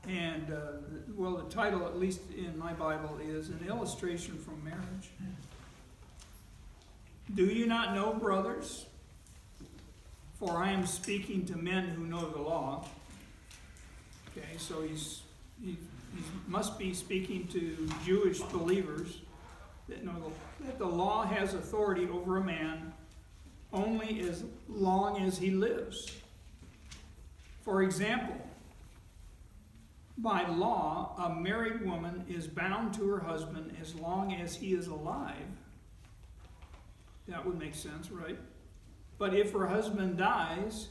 And, the title, at least in my Bible, is An Illustration from Marriage. Do you not know, brothers? For I am speaking to men who know the law. Okay, so he must be speaking to Jewish believers that know that the law has authority over a man only as long as he lives. For example, by law, a married woman is bound to her husband as long as he is alive. That would make sense, right? But if her husband dies,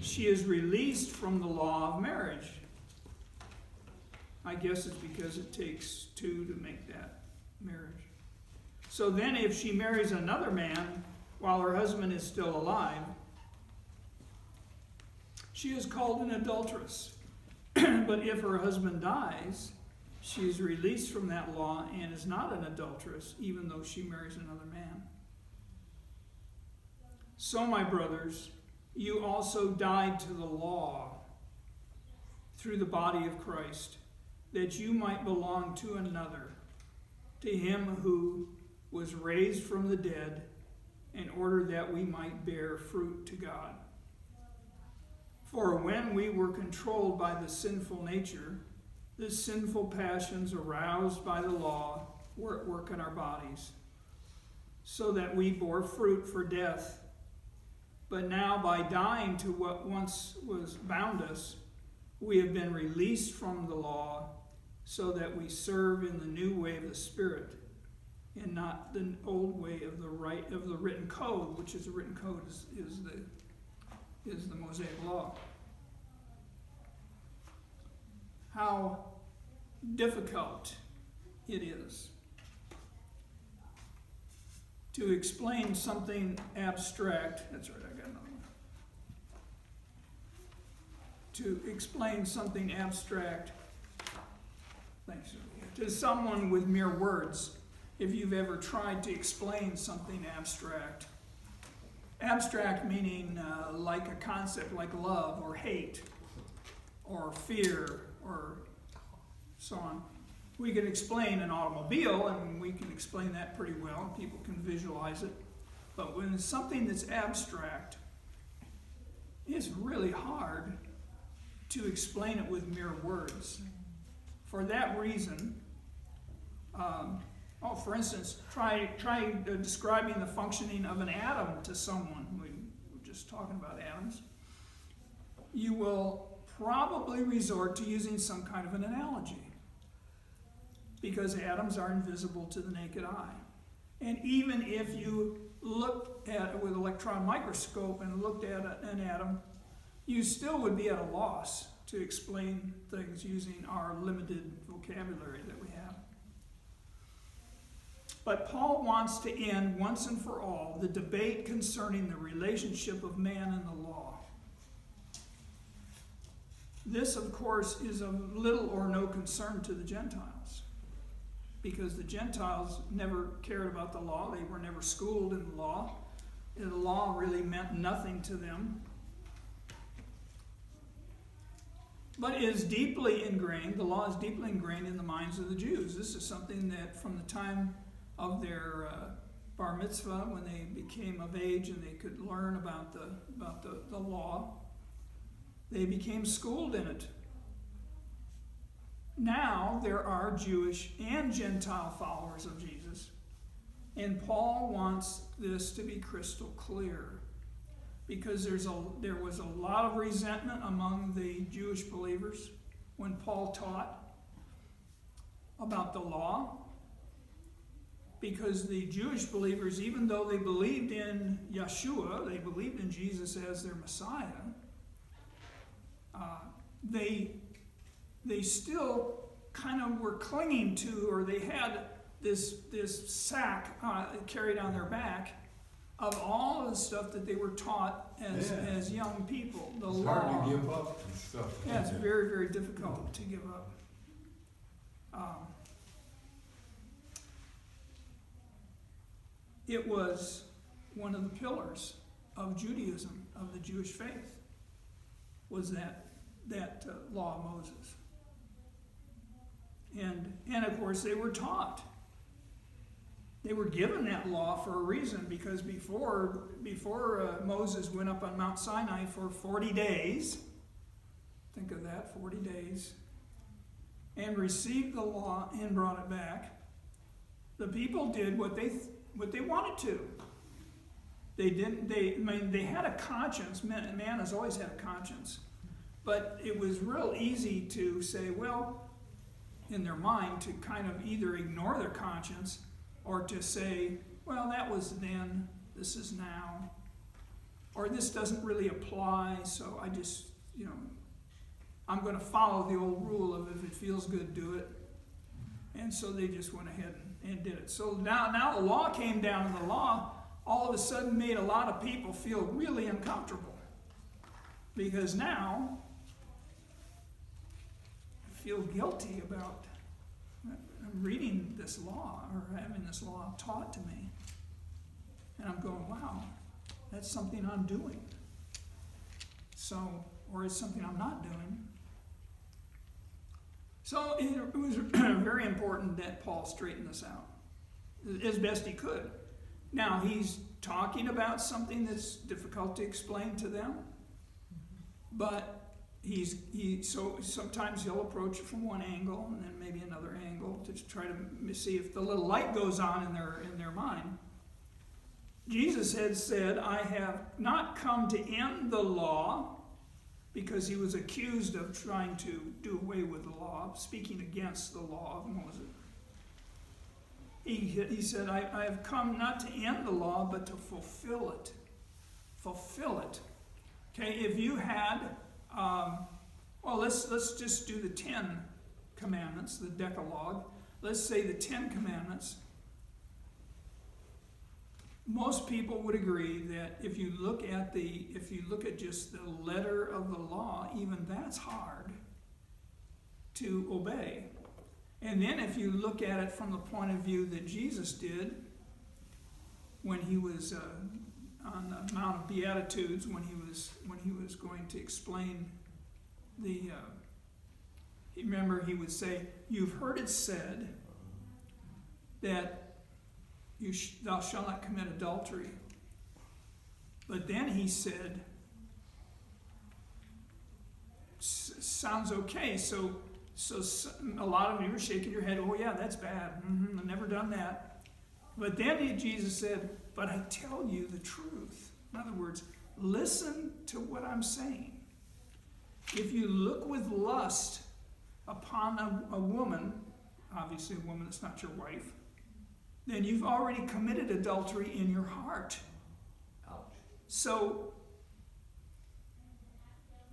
she is released from the law of marriage. I guess it's because it takes two to make that marriage. So then if she marries another man while her husband is still alive, she is called an adulteress. But if her husband dies, she is released from that law and is not an adulteress, even though she marries another man. So, my brothers, you also died to the law through the body of Christ, that you might belong to another, to him who was raised from the dead, in order that we might bear fruit to God. For when we were controlled by the sinful nature, the sinful passions aroused by the law were at work in our bodies, so that we bore fruit for death. But now, by dying to what once was bound us, we have been released from the law, so that we serve in the new way of the Spirit, and not the old way of the written code, which is the written code is the Mosaic law. How difficult it is to explain something abstract. That's right, I got another one. To explain something abstract, thanks, to someone with mere words, if you've ever tried to explain something abstract. Abstract meaning like a concept like love or hate or fear or so on. We can explain an automobile, and we can explain that pretty well. People can visualize it. But when it's something that's abstract, it's really hard to explain it with mere words. For that reason, for instance, try describing the functioning of an atom to someone. We were just talking about atoms. You will probably resort to using some kind of an analogy, because atoms are invisible to the naked eye. And even if you looked at it with an electron microscope and looked at an atom, you still would be at a loss to explain things using our limited vocabulary that we have. But Paul wants to end once and for all the debate concerning the relationship of man and the law. This, of course, is of little or no concern to the Gentiles, because the Gentiles never cared about the law. They were never schooled in the law. And the law really meant nothing to them. But the law is deeply ingrained in the minds of the Jews. This is something that from the time of their bar mitzvah, when they became of age and they could learn about the law, they became schooled in it. Now there are Jewish and Gentile followers of Jesus, and Paul wants this to be crystal clear, because there was a lot of resentment among the Jewish believers when Paul taught about the law, because the Jewish believers, even though they believed in Yeshua, they believed in Jesus as their Messiah, they still kind of were clinging to, or they had this sack carried on their back of all of the stuff that they were taught as young people. The it's law. Hard to give up and stuff. Yeah, it's very, very difficult to give up. It was one of the pillars of Judaism, of the Jewish faith, was that that law of Moses. And of course they were taught. They were given that law for a reason, because before Moses went up on Mount Sinai for 40 days, think of that, 40 days, and received the law and brought it back, the people did what they wanted to. They had a conscience. Man has always had a conscience. But it was real easy to say, well, in their mind, to kind of either ignore their conscience or to say, well, that was then, this is now, or this doesn't really apply, so I just, I'm going to follow the old rule of if it feels good, do it. And so they just went ahead and did it. So now the law came down, and the law all of a sudden made a lot of people feel really uncomfortable. Because now I feel guilty about reading this law or having this law taught to me. And I'm going, wow, that's something I'm doing. So, or it's something I'm not doing. So it was very important that Paul straighten this out as best he could. Now, he's talking about something that's difficult to explain to them, but so sometimes he'll approach it from one angle and then maybe another angle to try to see if the little light goes on in their mind. Jesus had said, I have not come to end the law, because he was accused of trying to do away with the law, speaking against the law of Moses. He said, I have come not to end the law, but to fulfill it. Fulfill it. Okay, if you had, let's just do the 10 commandments, the Decalogue. Let's say the 10 commandments. Most people would agree that if you look at just the letter of the law, even that's hard to obey. And then if you look at it from the point of view that Jesus did when he was on the Mount of Beatitudes, when he was going to explain remember he would say, you've heard it said that thou shalt not commit adultery. But then he said, sounds okay. So a lot of you were shaking your head. Oh yeah, that's bad. I've never done that. But then Jesus said, but I tell you the truth. In other words, listen to what I'm saying. If you look with lust upon a woman, obviously a woman that's not your wife, then you've already committed adultery in your heart. Ouch. So,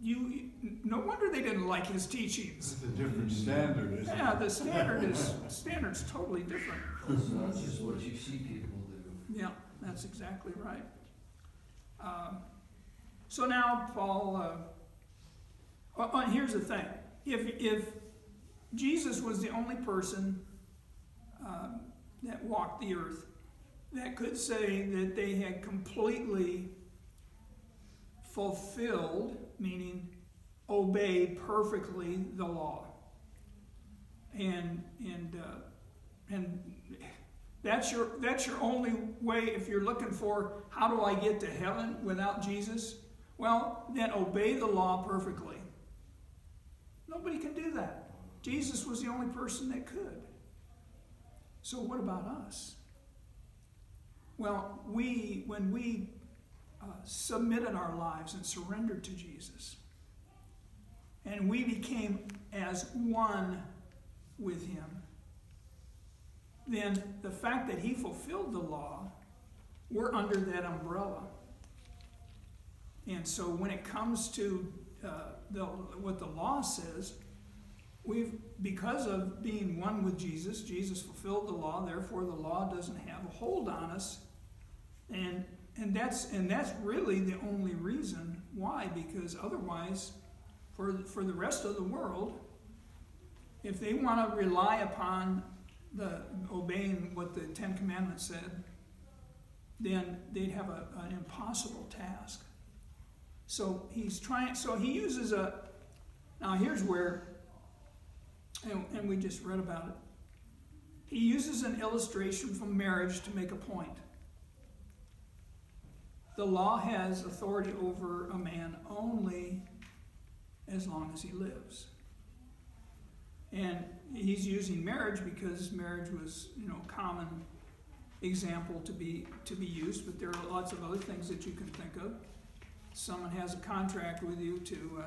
no wonder they didn't like his teachings. It's a different standard, isn't it? Yeah, the standard's totally different. So that's just what you see people do. Yeah, that's exactly right. So now Paul, here's the thing. If Jesus was the only person that walked the earth that could say that they had completely fulfilled, meaning obeyed perfectly the law, and that's your only way. If you're looking for how do I get to heaven without Jesus, well, then obey the law perfectly. Nobody can do that. Jesus was the only person that could. So what about us? Well, when we submitted our lives and surrendered to Jesus, and we became as one with him, then the fact that he fulfilled the law, we're under that umbrella. And so when it comes to what the law says, because of being one with Jesus, Jesus fulfilled the law, therefore the law doesn't have a hold on us. And that's really the only reason why, because otherwise, for the rest of the world, if they want to rely upon obeying what the Ten Commandments said, then they'd have an impossible task. So he uses Now here's where, and we just read about it. He uses an illustration from marriage to make a point. The law has authority over a man only as long as he lives. And he's using marriage because marriage was, common example to be used, but there are lots of other things that you can think of. Someone has a contract with you to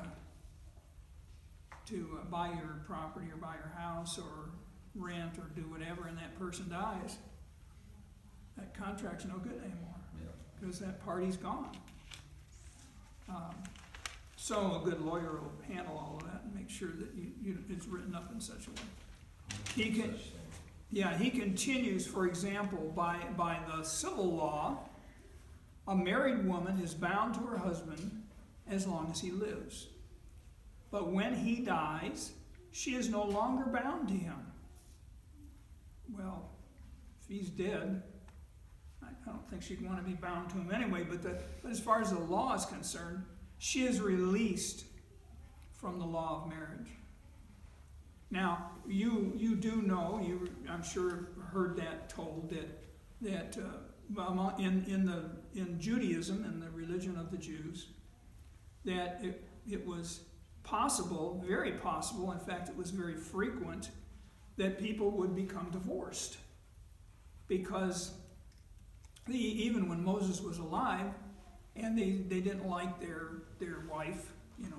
buy your property or buy your house or rent or do whatever, and that person dies. That contract's no good anymore because that party's gone. So a good lawyer will handle all of that and make sure that it's written up in such a way. He continues, for example, by the civil law, a married woman is bound to her husband as long as he lives. But when he dies, she is no longer bound to him. Well, if he's dead, I don't think she'd want to be bound to him anyway, but as far as the law is concerned, she is released from the law of marriage. Now, you do know, I'm sure heard that told that in Judaism, in the religion of the Jews, that it was possible, very possible, in fact it was very frequent, that people would become divorced. Because even when Moses was alive, and they didn't like their wife,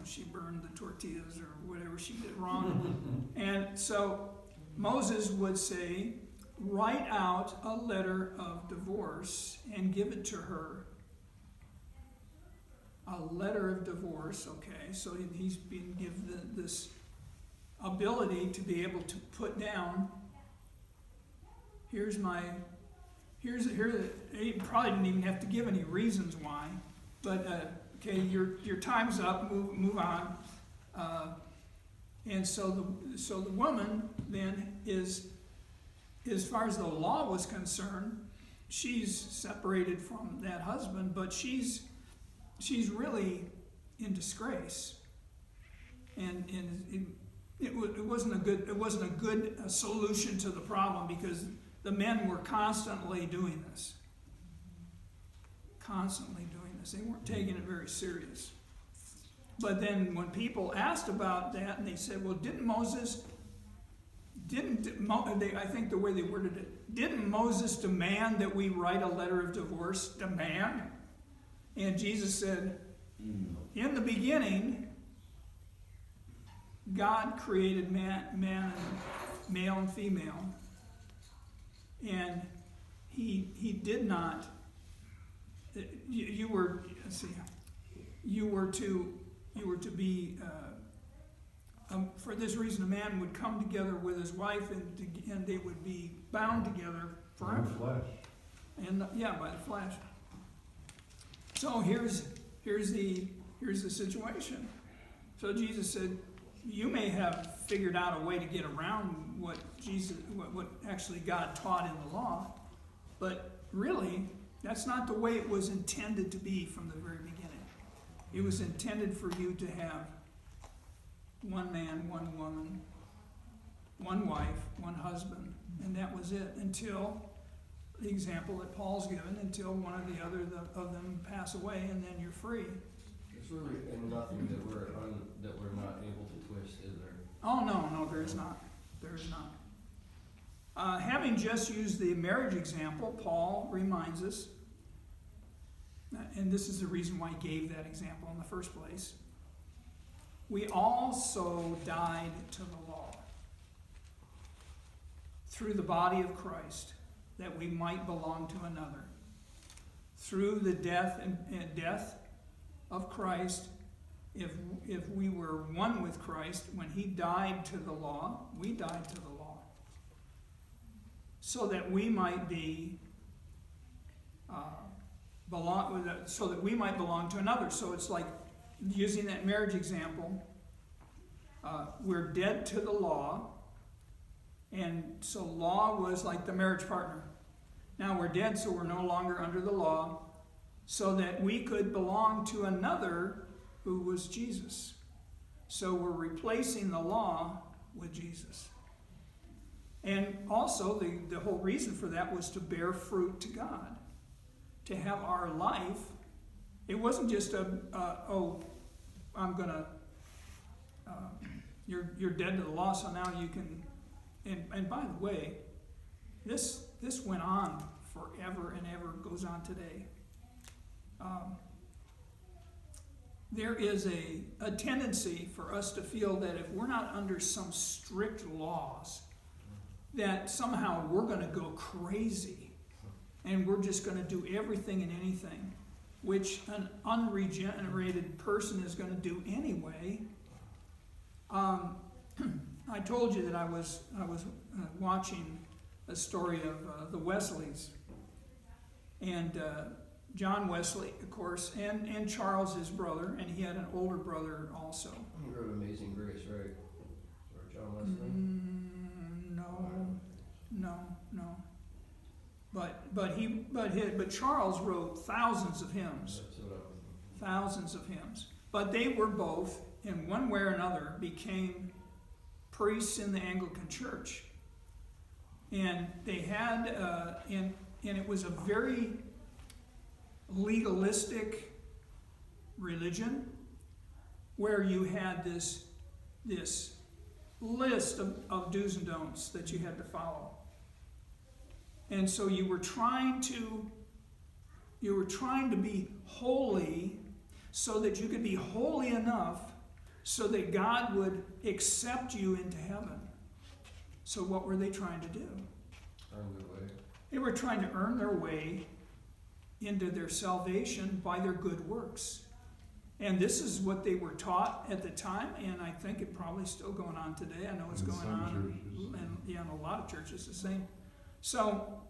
she burned the tortillas or whatever she did wrong. And so Moses would say, write out a letter of divorce and give it to her. A letter of divorce, okay, so he's being given this ability to be able to put down, he probably didn't even have to give any reasons why, but okay, your time's up, move on. And so the woman then is, as far as the law was concerned, she's separated from that husband, but she's really in disgrace, and it wasn't a good solution to the problem, because the men were constantly doing this. They weren't taking it very serious. But then when people asked about that, and they said, well, I think the way they worded it, didn't Moses demand that we write a letter of divorce? Demand? And Jesus said, in the beginning, God created man, male and female, and he did not. You were to be. For this reason, a man would come together with his wife, and they would be bound together forever. By the flesh. And by the flesh. So here's the situation. So Jesus said, you may have figured out a way to get around what actually God taught in the law, but really, that's not the way it was intended to be from the very beginning. It was intended for you to have one man, one woman, one wife, one husband, and that was it, until the example that Paul's given, until one or the other of them pass away, and then you're free. It's really nothing that we're not able to twist, is there? Oh, no, there is not. There is not. Having just used the marriage example, Paul reminds us, and this is the reason why he gave that example in the first place, we also died to the law through the body of Christ, that we might belong to another. Through the death of Christ, if we were one with Christ, when he died to the law, we died to the law, so that we might be belong to another. So it's like, using that marriage example, we're dead to the law, and so law was like the marriage partner. Now we're dead, so we're no longer under the law, so that we could belong to another who was Jesus. So we're replacing the law with Jesus. And also, the whole reason for that was to bear fruit to God. To have our life, it wasn't just I'm going to, you're dead to the law, so now you can, and by the way, this went on forever and ever, goes on today. There is a tendency for us to feel that if we're not under some strict laws, that somehow we're going to go crazy and we're just going to do everything and anything, which an unregenerated person is going to do anyway. I told you that I was watching a story of the Wesleys, and John Wesley, of course, and Charles, his brother, and he had an older brother also. He wrote Amazing Grace, right? Or John Wesley? No. But Charles wrote thousands of hymns. Thousands of hymns. But they were both, in one way or another, became priests in the Anglican Church. And they had, and it was a very legalistic religion where you had this list of do's and don'ts that you had to follow. And so you were trying to be holy so that you could be holy enough so that God would accept you into heaven. So what were they trying to do? Earn their way. They were trying to earn their way into their salvation by their good works. And this is what they were taught at the time, and I think it probably still going on today. I know it's going on in a lot of churches the same. So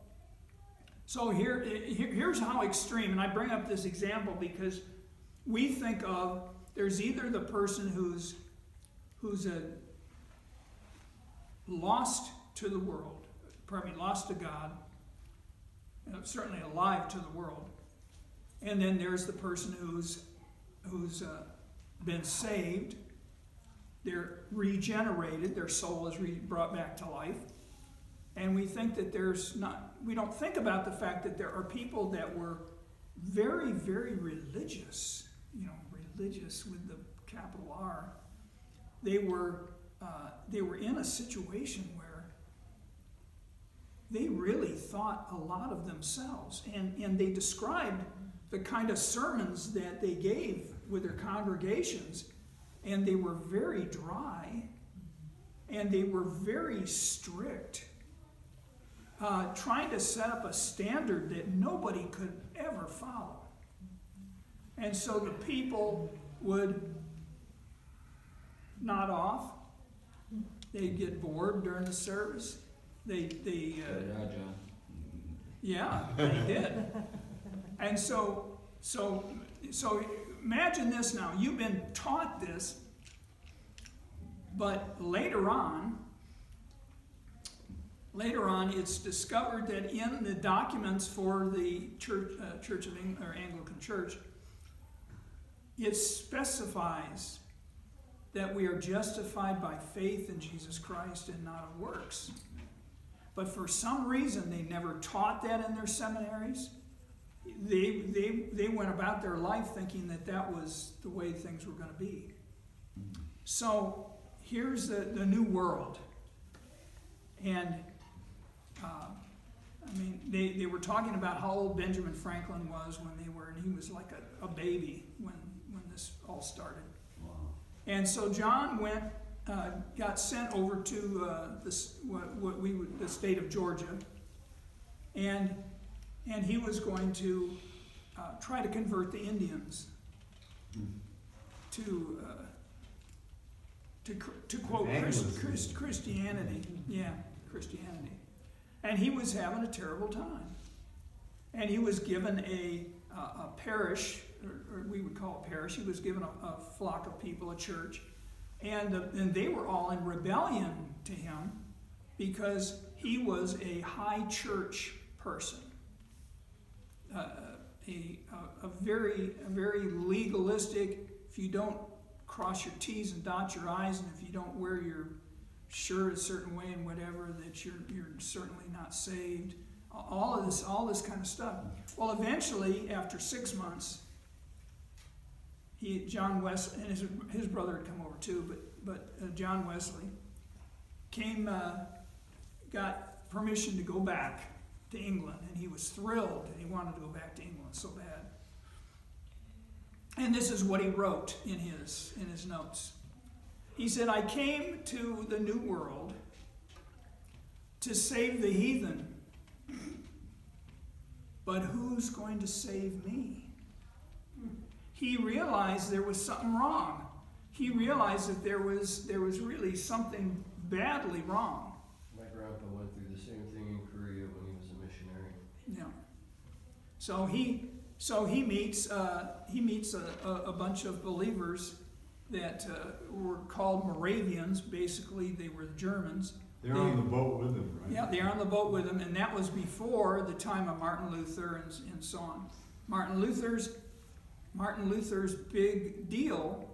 here's how extreme, and I bring up this example because we think of, there's either the person who's lost to the world, lost to God, certainly alive to the world, and then there's the person who's been saved, they're regenerated, their soul is brought back to life. And we think that we don't think about the fact that there are people that were very, very religious, religious with the capital R. They were in a situation where they really thought a lot of themselves. And they described the kind of sermons that they gave with their congregations, and they were very dry, and they were very strict, trying to set up a standard that nobody could ever follow. And so the people would nod off. They'd get bored during the service. Yeah, they did. And so imagine this now. You've been taught this, but later on, it's discovered that in the documents for the Church of England, or Anglican Church, it specifies that we are justified by faith in Jesus Christ and not of works. But for some reason, they never taught that in their seminaries. They went about their life thinking that was the way things were going to be. So here's the new world. And they were talking about how old Benjamin Franklin was when he was like a baby when this all started. Wow. And so John got sent over to the state of Georgia, and he was going to try to convert the Indians to quote Christianity. Yeah, Christianity. And he was having a terrible time. And he was given a parish, or we would call it parish. He was given a flock of people, a church. And they were all in rebellion to him because he was a high church person. A very legalistic, if you don't cross your T's and dot your I's, and if you don't wear your shirt a certain way and whatever, that you're certainly not saved. All this kind of stuff. Well, eventually, after 6 months, John Wesley, and his brother had come over too, but John Wesley got permission to go back to England, and he was thrilled, and he wanted to go back to England so bad. And this is what he wrote in his notes. He said, "I came to the New World to save the heathen, but who's going to save me?" He realized there was something wrong. He realized that there was really something badly wrong. My grandpa went through the same thing in Korea when he was a missionary. Yeah. So he meets a bunch of believers that were called Moravians. Basically, they were Germans. They're on the boat with him, right? Yeah, they're on the boat with him, and that was before the time of Martin Luther and so on. Martin Luther's big deal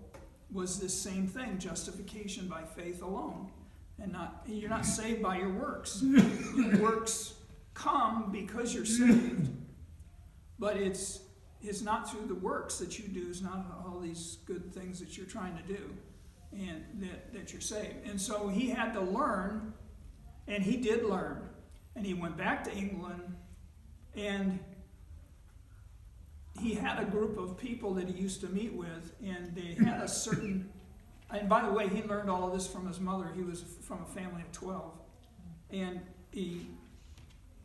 was this same thing: justification by faith alone, and you're not saved by your works. Your works come because you're saved, but it's not through the works that you do. It's not all these good things that you're trying to do, and that you're saved. And so he had to learn, and he did learn. And he went back to England, and he had a group of people that he used to meet with, and they had a certain... And by the way, he learned all of this from his mother. He was from a family of 12. And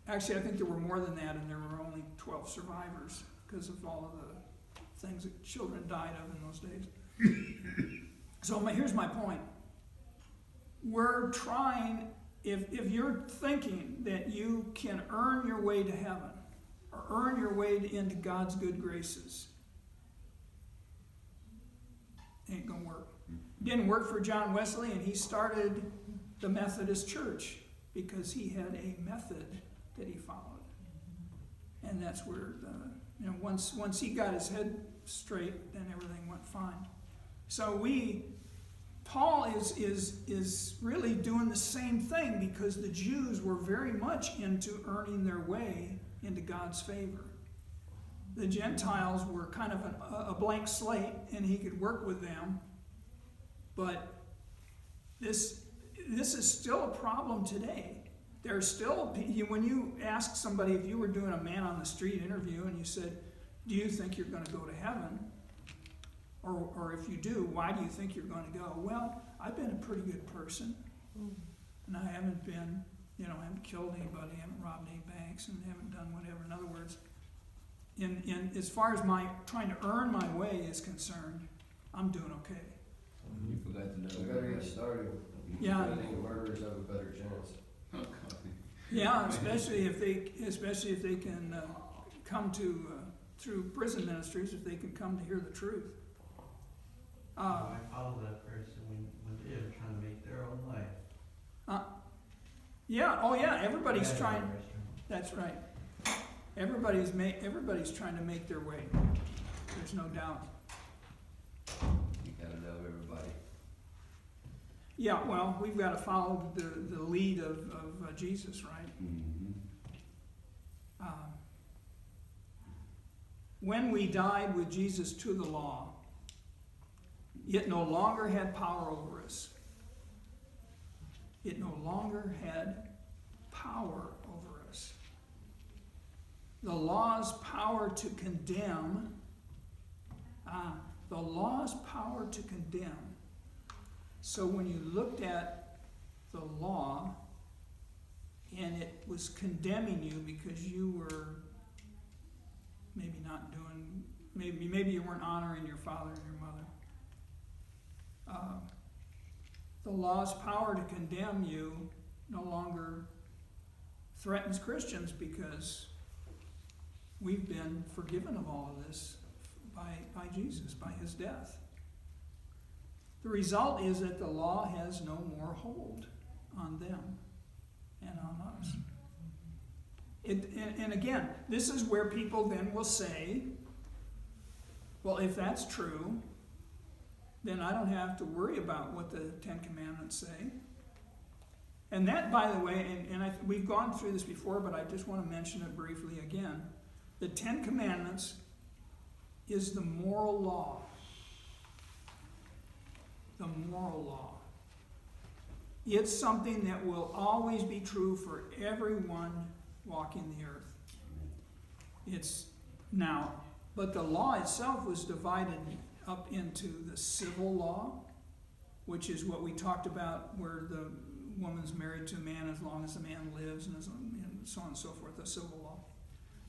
actually, I think there were more than that, and there were only 12 survivors because of all of the things that children died of in those days. So here's my point. We're trying, if you're thinking that you can earn your way to heaven, or earn your way into God's good graces, ain't gonna work. Didn't work for John Wesley, and he started the Methodist Church because he had a method that he followed. And that's where, once he got his head straight, then everything went fine. So Paul is really doing the same thing, because the Jews were very much into earning their way into God's favor. The Gentiles were kind of a blank slate, and he could work with them. But this is still a problem today. There's still, when you ask somebody, if you were doing a man on the street interview and you said, "Do you think you're going to go to heaven?" Or if you do, "Why do you think you're going to go?" "Well, I've been a pretty good person, and I haven't been, I haven't killed anybody, I haven't robbed any banks, and haven't done whatever." In other words, in as far as my trying to earn my way is concerned, I'm doing okay. You forgot to know. You better get started. Yeah. I think murderers have a better chance. Yeah, especially if they can come to through prison ministries, if they can come to hear the truth. I follow that person when they're trying to make their own life. Yeah. Oh, yeah. Everybody's Yeah, trying. restaurant. That's right. Everybody's trying to make their way. There's no doubt. You gotta love everybody. Yeah. Well, we've got to follow the lead of Jesus, right? Mm-hmm. When we died with Jesus to the law, it no longer had power over us. It no longer had power over us. The law's power to condemn, So when you looked at the law, and it was condemning you because you were maybe not doing, maybe you weren't honoring your father and your mother. The law's power to condemn you no longer threatens Christians, because we've been forgiven of all of this by Jesus, by his death. The result is that the law has no more hold on them and on us. And again, this is where people then will say, well, if that's true, then I don't have to worry about what the Ten Commandments say. And that, by the way, we've gone through this before, but I just want to mention it briefly again. The Ten Commandments is the moral law. The moral law. It's something that will always be true for everyone walking the earth. It's now, but the law itself was divided up into the civil law, which is what we talked about, where the woman's married to a man as long as the man lives, and so on and so forth, the civil law.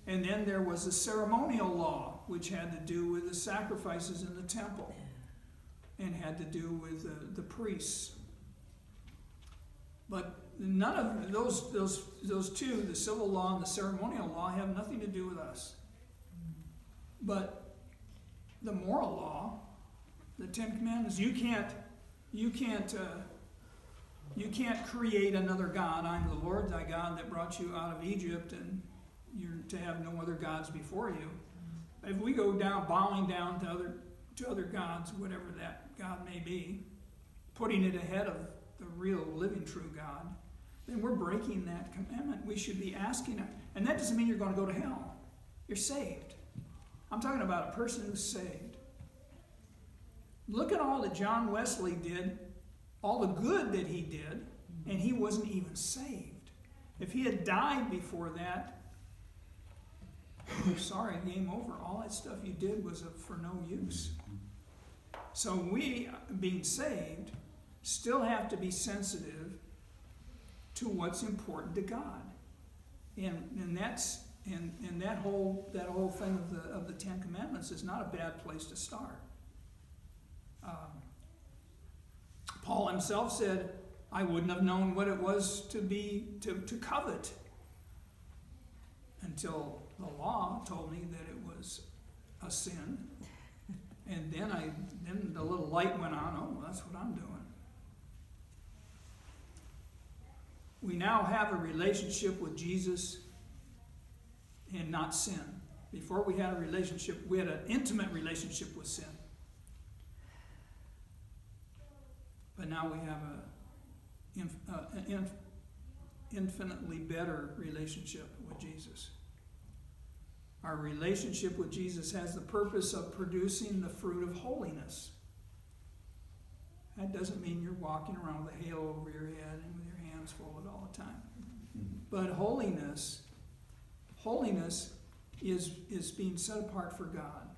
And then there was the ceremonial law, which had to do with the sacrifices in the temple, and had to do with the priests. But none of those two, the civil law and the ceremonial law, have nothing to do with us. But the moral law, the Ten Commandments, you can't create another God. I'm the Lord thy God that brought you out of Egypt, and you're to have no other gods before you. If we go down bowing down to other gods, whatever that God may be, putting it ahead of the real living true God, then we're breaking that commandment. We should be asking it. And that doesn't mean you're going to go to hell. You're saved. I'm talking about a person who's saved. Look at all that John Wesley did, all the good that he did, and he wasn't even saved. If he had died before that, sorry, game over. All that stuff you did was for no use. So we, being saved, still have to be sensitive to what's important to God. And that's and that whole thing of the Ten Commandments is not a bad place to start. Paul himself said, I wouldn't have known what it was to covet until the law told me that it was a sin. And then the little light went on, oh, that's what I'm doing. We now have a relationship with Jesus and not sin. Before we had a relationship, we had an intimate relationship with sin. But now we have an infinitely better relationship with Jesus. Our relationship with Jesus has the purpose of producing the fruit of holiness. That doesn't mean you're walking around with a halo over your head and with your hands full of it all the time. But holiness is being set apart for God.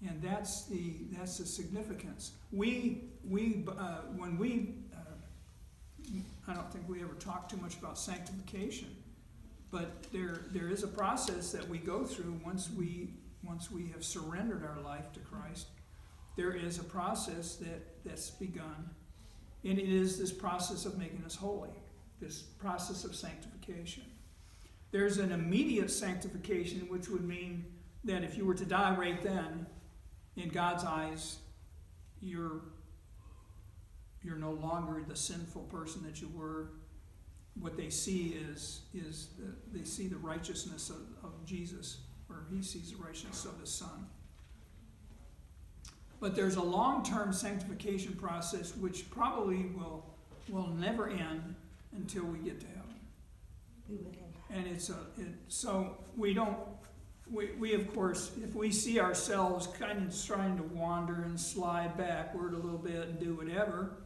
And that's the significance. When we I don't think we ever talked too much about sanctification, but there is a process that we go through once we have surrendered our life to Christ. There is a process that's begun, and it is this process of making us holy, this process of sanctification. There's an immediate sanctification, which would mean that if you were to die right then, in God's eyes, you're no longer the sinful person that you were. What they see is they see the righteousness of Jesus, or he sees the righteousness of his Son. But there's a long-term sanctification process which probably will never end until we get to heaven. And so we don't. We of course, if we see ourselves kind of trying to wander and slide backward a little bit and do whatever,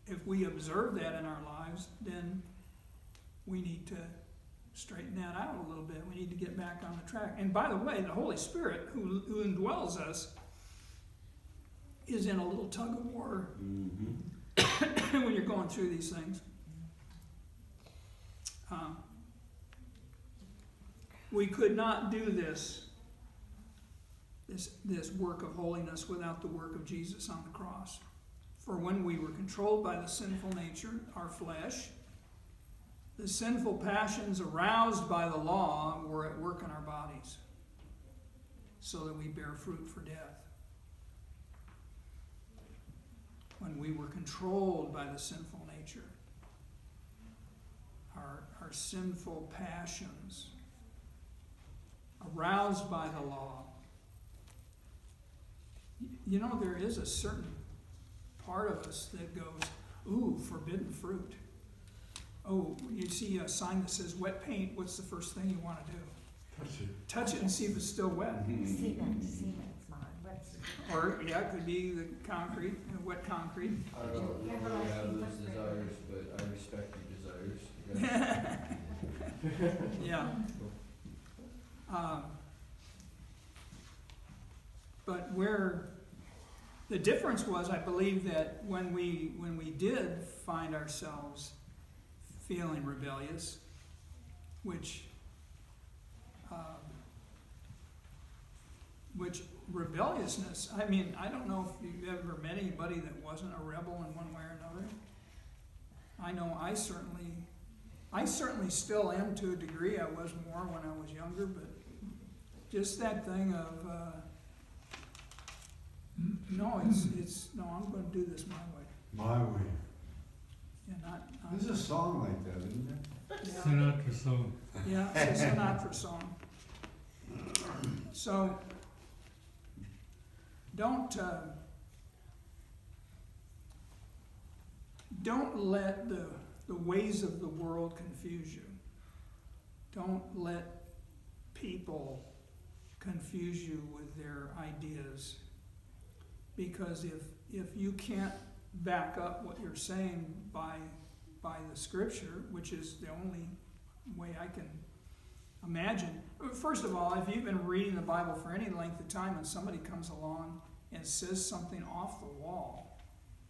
if we observe that in our lives, then we need to straighten that out a little bit. We need to get back on the track. And by the way, the Holy Spirit, who indwells us, is in a little tug of war when you're going through these things. We could not do this work of holiness without the work of Jesus on the cross. For when we were controlled by the sinful nature, our flesh, the sinful passions aroused by the law were at work in our bodies, so that we bear fruit for death. When we were controlled by the sinful nature, our sinful passions aroused by the law You know, there is a certain part of us that goes, ooh, forbidden fruit. Oh, you see a sign that says wet paint, what's the first thing you want to do? Touch it. Touch it and see if it's still wet. Cement's mine, what's? Or, yeah, it could be the concrete, wet concrete. I don't normally have those desires, but I respect your desires. Yeah. But where, the difference was, I believe that when we did find ourselves feeling rebellious, which rebelliousness, I mean, I don't know if you've ever met anybody that wasn't a rebel in one way or another. I know I certainly still am to a degree. I was more when I was younger, but just that thing of, no, I'm gonna do this my way. My way. And not. There's a song like that, isn't there? Yeah. Sinatra song. Yeah, it's a Sinatra song. So, don't let the ways of the world confuse you. Don't let people confuse you with their ideas. Because if you can't back up what you're saying by the scripture, which is the only way I can imagine. First of all, if you've been reading the Bible for any length of time and somebody comes along and says something off the wall,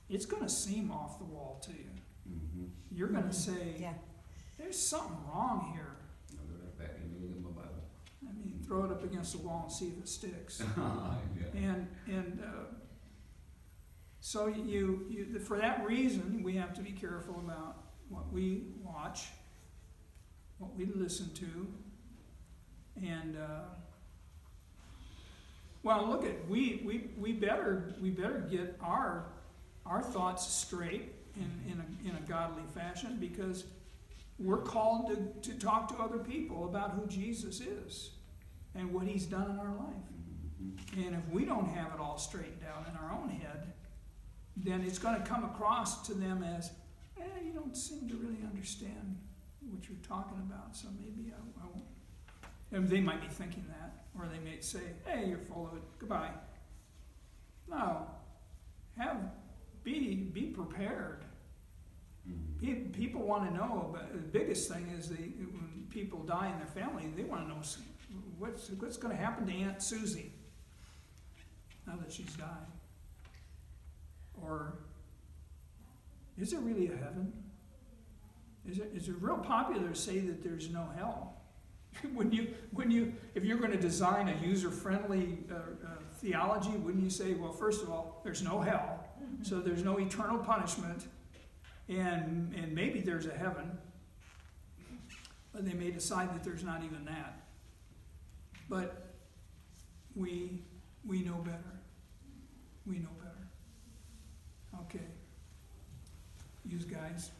it's going to seem off the wall to you. Mm-hmm. You're going to say, Yeah. there's something wrong here. I'll go right back and read my Bible. I mean, throw it up against the wall and see if it sticks. Yeah. And so you for that reason, we have to be careful about what we watch, what we listen to, and well, look at we better get our thoughts straight in a godly fashion, because we're called to talk to other people about who Jesus is and what He's done in our life. Mm-hmm. And if we don't have it all straightened out in our own head, then it's going to come across to them as, you don't seem to really understand what you're talking about, so maybe I won't. And they might be thinking that, or they may say, hey, you're full of it, goodbye. No, be prepared. Mm-hmm. People want to know, but the biggest thing is when people die in their family, they want to know what's going to happen to Aunt Susie now that she's died. Or is there really a heaven? Is it real popular to say that there's no hell? If you're going to design a user-friendly theology, wouldn't you say, well, first of all, there's no hell, so there's no eternal punishment, and maybe there's a heaven, but they may decide that there's not even that. But we know better. We know better. Okay. You guys